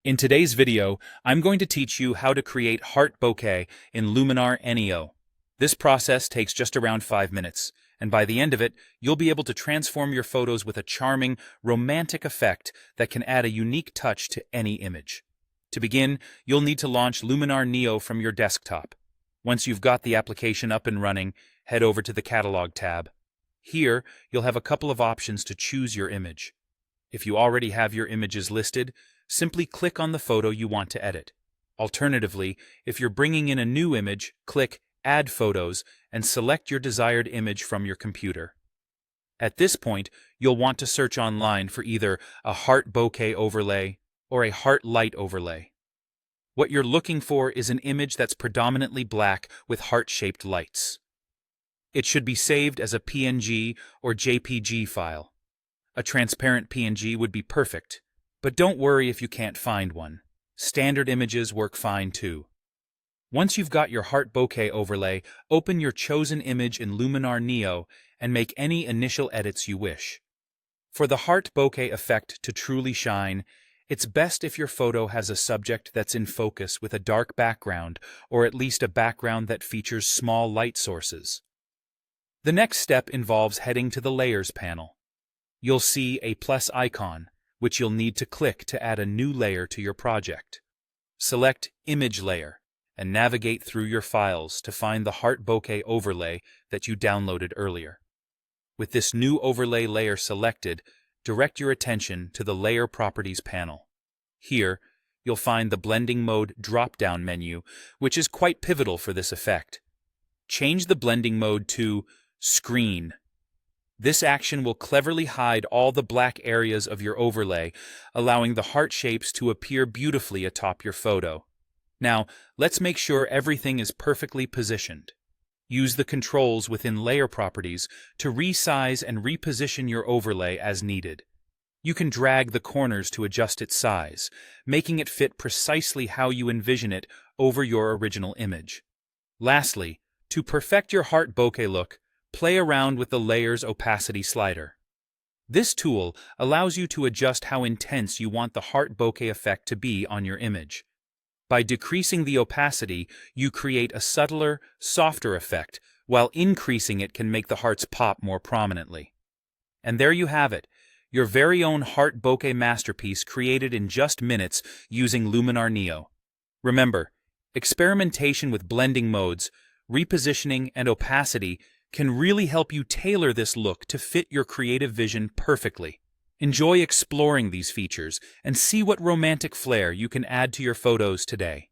In today's video, I'm going to teach you how to create heart bokeh in Luminar Neo. This process takes just around 5 minutes, and by the end of it, you'll be able to transform your photos with a charming, romantic effect that can add a unique touch to any image. To begin, you'll need to launch Luminar Neo from your desktop. Once you've got the application up and running, head over to the Catalog tab. Here, you'll have a couple of options to choose your image. If you already have your images listed, simply click on the photo you want to edit. Alternatively, if you're bringing in a new image, click Add Photos and select your desired image from your computer. At this point, you'll want to search online for either a heart bokeh overlay or a heart light overlay. What you're looking for is an image that's predominantly black with heart-shaped lights. It should be saved as a PNG or JPG file. A transparent PNG would be perfect, but don't worry if you can't find one. Standard images work fine too. Once you've got your heart bokeh overlay, open your chosen image in Luminar Neo and make any initial edits you wish. For the heart bokeh effect to truly shine, it's best if your photo has a subject that's in focus with a dark background, or at least a background that features small light sources. The next step involves heading to the Layers panel. You'll see a plus icon, which you'll need to click to add a new layer to your project. Select Image Layer and navigate through your files to find the heart bokeh overlay that you downloaded earlier. With this new overlay layer selected, direct your attention to the Layer Properties panel. Here, you'll find the Blending Mode drop-down menu, which is quite pivotal for this effect. Change the blending mode to Screen. This action will cleverly hide all the black areas of your overlay, allowing the heart shapes to appear beautifully atop your photo. Now, let's make sure everything is perfectly positioned. Use the controls within Layer Properties to resize and reposition your overlay as needed. You can drag the corners to adjust its size, making it fit precisely how you envision it over your original image. Lastly, to perfect your heart bokeh look, play around with the Layers Opacity slider. This tool allows you to adjust how intense you want the heart bokeh effect to be on your image. By decreasing the opacity, you create a subtler, softer effect, while increasing it can make the hearts pop more prominently. And there you have it, your very own heart bokeh masterpiece created in just minutes using Luminar Neo. Remember, experimentation with blending modes, repositioning, and opacity can really help you tailor this look to fit your creative vision perfectly. Enjoy exploring these features and see what romantic flair you can add to your photos today.